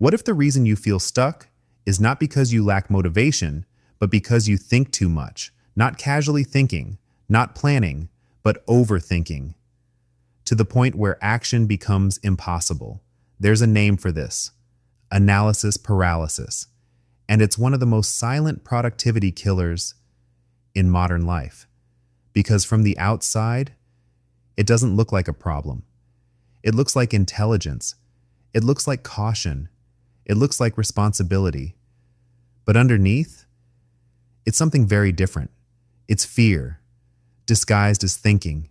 What if the reason you feel stuck is not because you lack motivation, but because you think too much, not casually thinking, not planning, but overthinking, to the point where action becomes impossible? There's a name for this: analysis paralysis. And it's one of the most silent productivity killers in modern life. Because from the outside, it doesn't look like a problem. It looks like intelligence. It looks like caution. It looks like responsibility. But underneath, it's something very different. It's fear, disguised as thinking.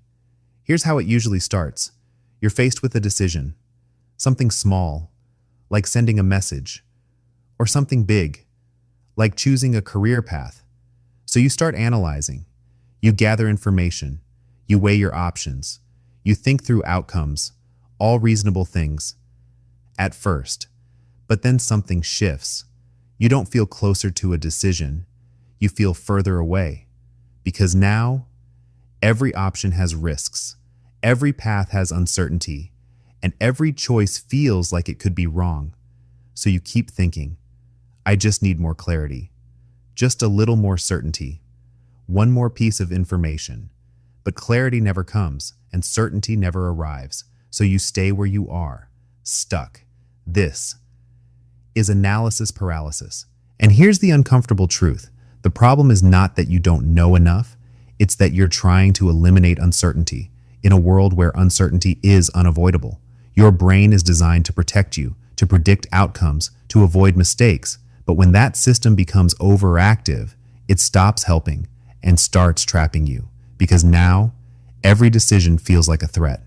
Here's how it usually starts. You're faced with a decision, something small, like sending a message, or something big, like choosing a career path. So you start analyzing. You gather information. You weigh your options. You think through outcomes, all reasonable things, at first. But then something shifts. You don't feel closer to a decision. You feel further away. Because now, every option has risks. Every path has uncertainty. And every choice feels like it could be wrong. So you keep thinking, I just need more clarity. Just a little more certainty. One more piece of information. But clarity never comes, and certainty never arrives. So you stay where you are, stuck. This is analysis paralysis. And here's the uncomfortable truth. The problem is not that you don't know enough. It's that you're trying to eliminate uncertainty in a world where uncertainty is unavoidable. Your brain is designed to protect you, to predict outcomes, to avoid mistakes. But when that system becomes overactive, it stops helping and starts trapping you. Because now, every decision feels like a threat.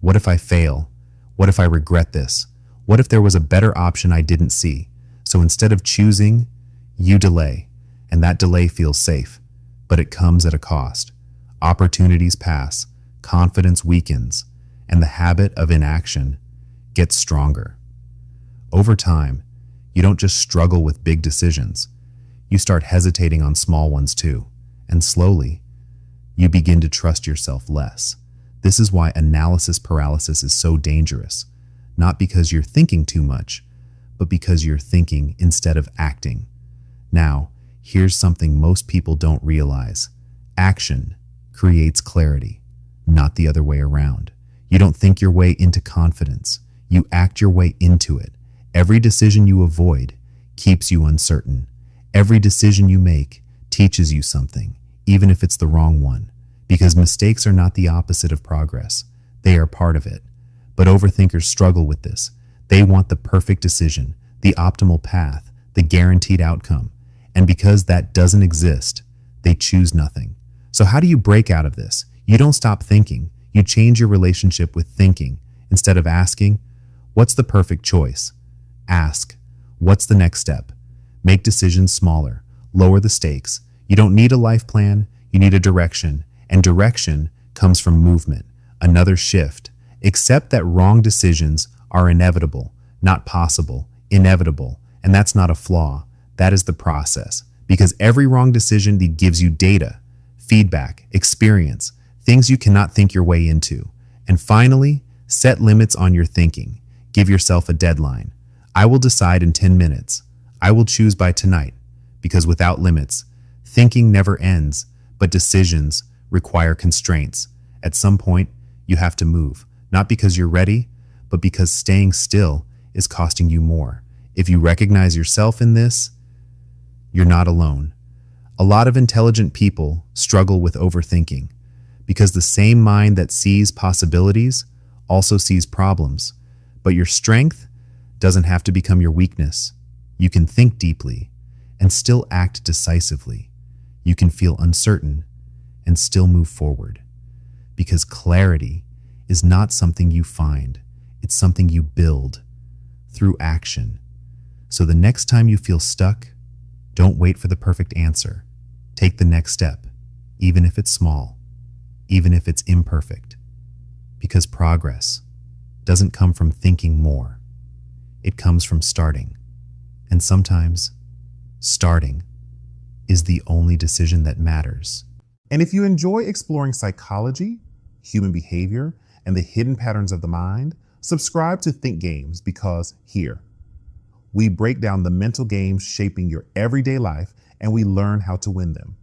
What if I fail? What if I regret this? What if there was a better option I didn't see? So instead of choosing, you delay. And that delay feels safe. But it comes at a cost. Opportunities pass, confidence weakens, and the habit of inaction gets stronger. Over time, you don't just struggle with big decisions. You start hesitating on small ones too. And slowly, you begin to trust yourself less. This is why analysis paralysis is so dangerous. Not because you're thinking too much, but because you're thinking instead of acting. Now, here's something most people don't realize. Action creates clarity, not the other way around. You don't think your way into confidence. You act your way into it. Every decision you avoid keeps you uncertain. Every decision you make teaches you something, even if it's the wrong one. Because mistakes are not the opposite of progress. They are part of it. But overthinkers struggle with this. They want the perfect decision, the optimal path, the guaranteed outcome. And because that doesn't exist, they choose nothing. So how do you break out of this? You don't stop thinking. You change your relationship with thinking. Instead of asking, what's the perfect choice? Ask, what's the next step? Make decisions smaller. Lower the stakes. You don't need a life plan. You need a direction. And direction comes from movement, another shift. Accept that wrong decisions are inevitable, not possible, inevitable. And that's not a flaw. That is the process. Because every wrong decision gives you data, feedback, experience, things you cannot think your way into. And finally, set limits on your thinking. Give yourself a deadline. I will decide in 10 minutes. I will choose by tonight. Because without limits, thinking never ends, but decisions require constraints. At some point, you have to move, not because you're ready, but because staying still is costing you more. If you recognize yourself in this, you're not alone. A lot of intelligent people struggle with overthinking because the same mind that sees possibilities also sees problems. But your strength doesn't have to become your weakness. You can think deeply and still act decisively. You can feel uncertain and still move forward. Because clarity is not something you find, it's something you build through action. So the next time you feel stuck, don't wait for the perfect answer. Take the next step, even if it's small, even if it's imperfect. Because progress doesn't come from thinking more. It comes from starting. And sometimes, starting is the only decision that matters. And if you enjoy exploring psychology, human behavior, and the hidden patterns of the mind, subscribe to Think Games because here, we break down the mental games shaping your everyday life and we learn how to win them.